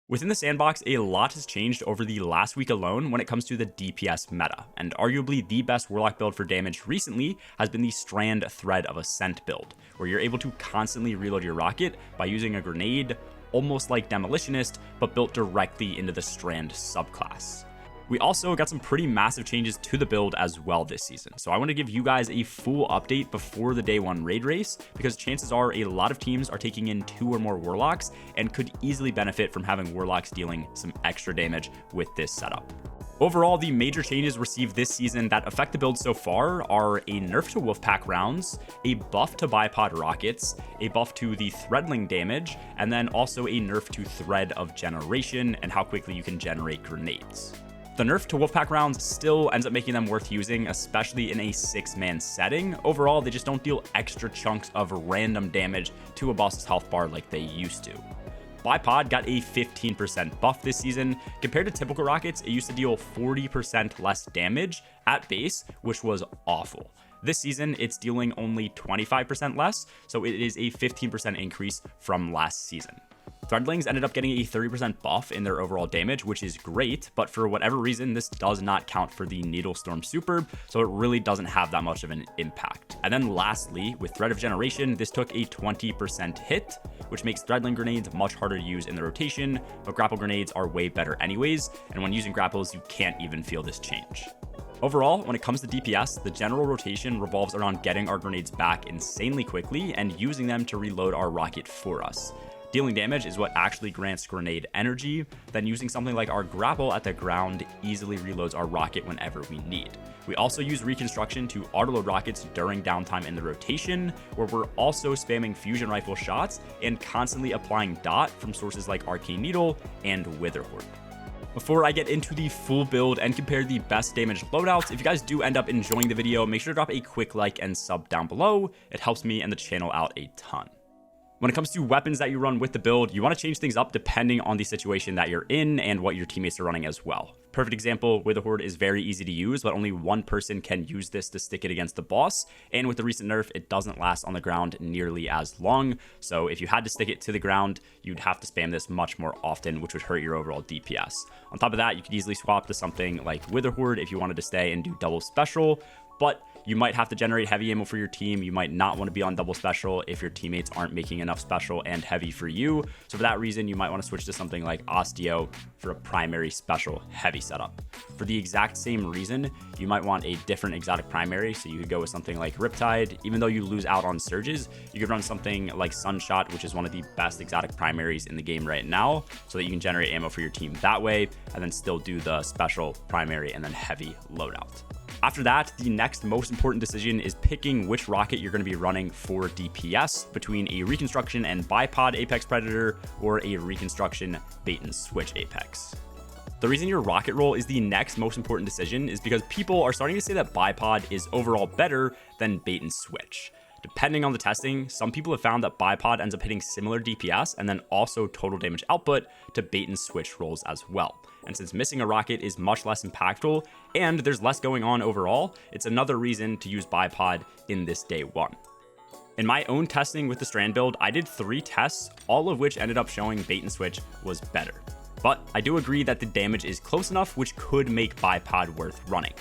Within the sandbox, a lot has changed over the last week alone when it comes to the DPS meta, and arguably the best Warlock build for damage recently has been the Strand Thread of Ascent build, where you're able to constantly reload your rocket by using a grenade, almost like Demolitionist, but built directly into the Strand subclass. We also got some pretty massive changes to the build as well this season, so I want to give you guys a full update before the day one raid race, because chances are a lot of teams are taking in 2 or more Warlocks and could easily benefit from having Warlocks dealing some extra damage with this setup. Overall, the major changes received this season that affect the build so far are a nerf to Wolfpack rounds, a buff to Bipod rockets, a buff to the threadling damage, and then also a nerf to Thread of Generation and how quickly you can generate grenades. The nerf to Wolfpack rounds still ends up making them worth using, especially in a 6-man setting. Overall, they just don't deal extra chunks of random damage to a boss's health bar like they used to. Bipod got a 15% buff this season. Compared to typical rockets, it used to deal 40% less damage at base, which was awful. This season, it's dealing only 25% less, so it is a 15% increase from last season. Threadlings ended up getting a 30% buff in their overall damage, which is great, but for whatever reason, this does not count for the Needlestorm Super, so it really doesn't have that much of an impact. And then lastly, with Thread of Generation, this took a 20% hit, which makes Threadling grenades much harder to use in the rotation, but grapple grenades are way better anyways, and when using grapples, you can't even feel this change. Overall, when it comes to DPS, the general rotation revolves around getting our grenades back insanely quickly and using them to reload our rocket for us. Dealing damage is what actually grants grenade energy, then using something like our grapple at the ground easily reloads our rocket whenever we need. We also use reconstruction to autoload rockets during downtime in the rotation, where we're also spamming fusion rifle shots and constantly applying dot from sources like Arcane Needle and Witherhoard. Before I get into the full build and compare the best damage loadouts, if you guys do end up enjoying the video, make sure to drop a quick like and sub down below. It helps me and the channel out a ton. When it comes to weapons that you run with the build, you want to change things up depending on the situation that you're in and what your teammates are running as well. Perfect example, Witherhoard is very easy to use, but only one person can use this to stick it against the boss, and with the recent nerf, it doesn't last on the ground nearly as long, so if you had to stick it to the ground, you'd have to spam this much more often, which would hurt your overall DPS. On top of that, you could easily swap to something like Witherhoard if you wanted to stay and do double special, but you might have to generate heavy ammo for your team. You might not want to be on double special if your teammates aren't making enough special and heavy for you. So for that reason, you might want to switch to something like Osteo for a primary special heavy setup. For the exact same reason, you might want a different exotic primary. So you could go with something like Riptide. Even though you lose out on surges, you could run something like Sunshot, which is one of the best exotic primaries in the game right now, so that you can generate ammo for your team that way, and then still do the special primary and then heavy loadout. After that, the next most important decision is picking which rocket you're going to be running for DPS between a Reconstruction and Bipod Apex Predator or a Reconstruction Bait and Switch Apex. The reason your rocket roll is the next most important decision is because people are starting to say that Bipod is overall better than Bait and Switch. Depending on the testing, some people have found that Bipod ends up hitting similar DPS and then also total damage output to Bait and Switch rolls as well. And since missing a rocket is much less impactful and there's less going on overall, it's another reason to use Bipod in this day one. In my own testing with the Strand build, I did 3 tests, all of which ended up showing Bait and Switch was better. But I do agree that the damage is close enough, which could make Bipod worth running.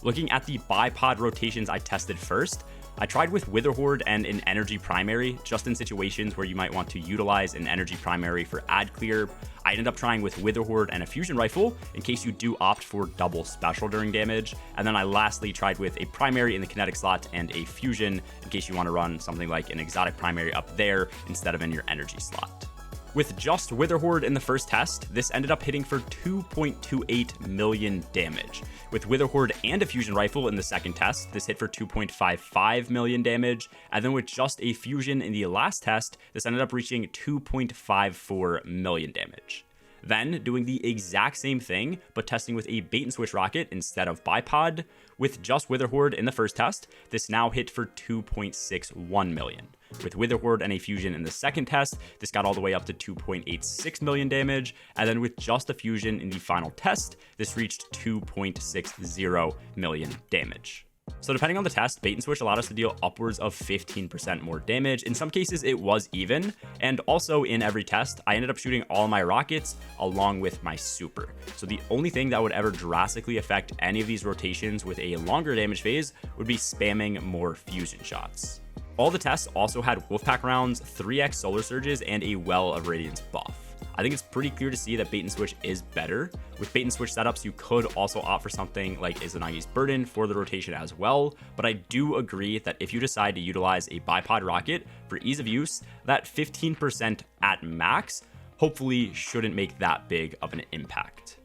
Looking at the Bipod rotations I tested first, I tried with Witherhoard and an energy primary, just in situations where you might want to utilize an energy primary for ad clear. I ended up trying with Witherhoard and a fusion rifle in case you do opt for double special during damage. And then I lastly tried with a primary in the kinetic slot and a fusion in case you want to run something like an exotic primary up there instead of in your energy slot. With just Witherhoard in the first test, this ended up hitting for 2.28 million damage. With Witherhoard and a fusion rifle in the second test, this hit for 2.55 million damage, and then with just a fusion in the last test, this ended up reaching 2.54 million damage. Then, doing the exact same thing, but testing with a bait and switch rocket instead of Bipod, with just Witherhoard in the first test, this now hit for 2.61 million. With Witherhoard and a fusion in the second test, this got all the way up to 2.86 million damage, and then with just a fusion in the final test, this reached 2.60 million damage. So depending on the test, bait and switch allowed us to deal upwards of 15% more damage. In some cases, it was even. And also in every test, I ended up shooting all my rockets along with my super. So the only thing that would ever drastically affect any of these rotations with a longer damage phase would be spamming more fusion shots. All the tests also had Wolfpack rounds, 3x solar surges, and a Well of Radiance buff. I think it's pretty clear to see that bait and switch is better. With bait and switch setups, you could also opt for something like Izanagi's Burden for the rotation as well, but I do agree that if you decide to utilize a bipod rocket for ease of use, that 15% at max hopefully shouldn't make that big of an impact.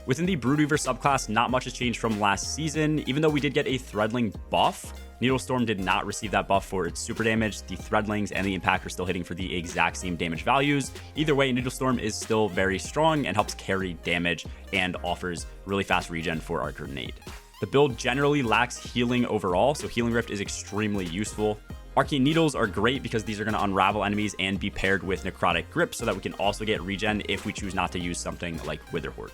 Within the Broodweaver subclass, not much has changed from last season. Even though we did get a Threadling buff, Needlestorm did not receive that buff for its super damage. The Threadlings and the Impact are still hitting for the exact same damage values. Either way, Needlestorm is still very strong and helps carry damage and offers really fast regen for our grenade. The build generally lacks healing overall, so Healing Rift is extremely useful. Arcane Needles are great because these are going to unravel enemies and be paired with Necrotic Grip so that we can also get regen if we choose not to use something like Witherhoard.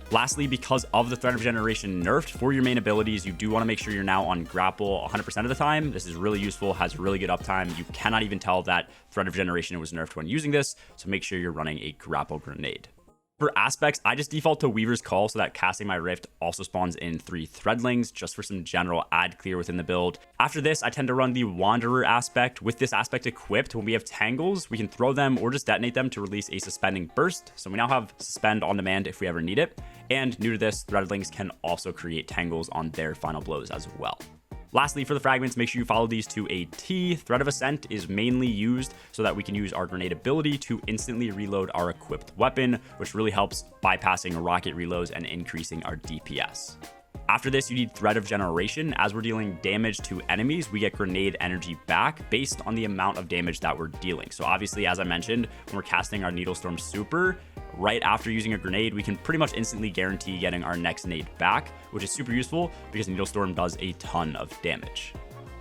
Lastly, because of the Thread of Generation nerfed, for your main abilities, you do want to make sure you're now on grapple 100% of the time. This is really useful, has really good uptime. You cannot even tell that Thread of Generation was nerfed when using this, so make sure you're running a grapple grenade. For aspects, I just default to Weaver's Call so that casting my Rift also spawns in 3 Threadlings, just for some general ad clear within the build. After this, I tend to run the Wanderer aspect. With this aspect equipped, when we have Tangles, we can throw them or just detonate them to release a Suspending Burst. So we now have Suspend on demand if we ever need it. And new to this, Threadlings can also create Tangles on their final blows as well. Lastly, for the fragments, make sure you follow these to a T. Thread of Ascent is mainly used so that we can use our grenade ability to instantly reload our equipped weapon, which really helps bypassing rocket reloads and increasing our DPS. After this, you need Thread of Generation. As we're dealing damage to enemies, we get grenade energy back based on the amount of damage that we're dealing. So obviously, as I mentioned, when we're casting our Needlestorm super, right after using a grenade, we can pretty much instantly guarantee getting our next nade back, which is super useful because Needlestorm does a ton of damage.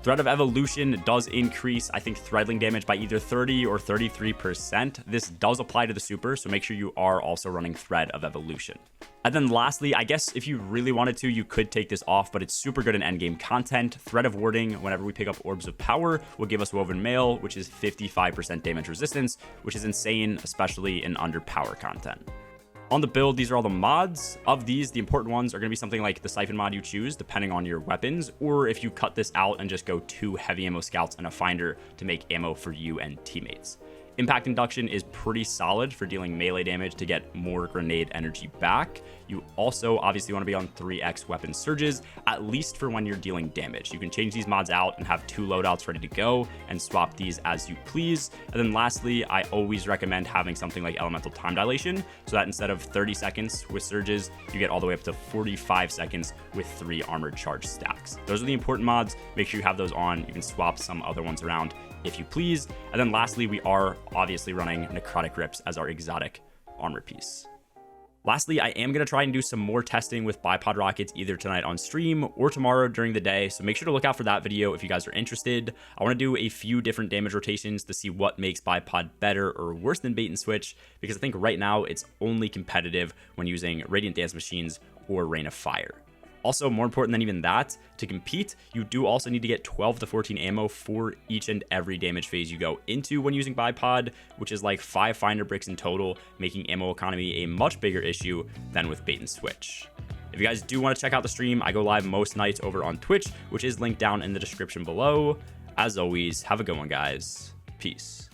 Thread of Evolution does increase, I think, Threadling damage by either 30 or 33%. This does apply to the super, so make sure you are also running Thread of Evolution. And then lastly, I guess if you really wanted to, you could take this off, but it's super good in endgame content. Thread of Warding, whenever we pick up Orbs of Power, will give us Woven Mail, which is 55% damage resistance, which is insane, especially in underpower content. On the build, these are all the mods. Of these, the important ones are going to be something like the Siphon mod you choose, depending on your weapons, or if you cut this out and just go 2 heavy ammo scouts and a finder to make ammo for you and teammates. Impact Induction is pretty solid for dealing melee damage to get more grenade energy back. You also obviously want to be on 3x weapon surges, at least for when you're dealing damage. You can change these mods out and have 2 loadouts ready to go and swap these as you please. And then lastly, I always recommend having something like Elemental Time Dilation so that instead of 30 seconds with surges, you get all the way up to 45 seconds with 3 armored charge stacks. Those are the important mods. Make sure you have those on. You can swap some other ones around if you please. And then lastly, we are obviously running Necrotic Grips as our exotic armor piece. Lastly, I am going to try and do some more testing with bipod rockets either tonight on stream or tomorrow during the day, so make sure to look out for that video if you guys are interested. I want to do a few different damage rotations to see what makes bipod better or worse than bait and switch, because I think right now it's only competitive when using Radiant Dance Machines or Rain of Fire. Also, more important than even that, to compete, you do also need to get 12 to 14 ammo for each and every damage phase you go into when using bipod, which is like 5 finder bricks in total, making ammo economy a much bigger issue than with bait and switch. If you guys do want to check out the stream, I go live most nights over on Twitch, which is linked down in the description below. As always, have a good one, guys. Peace.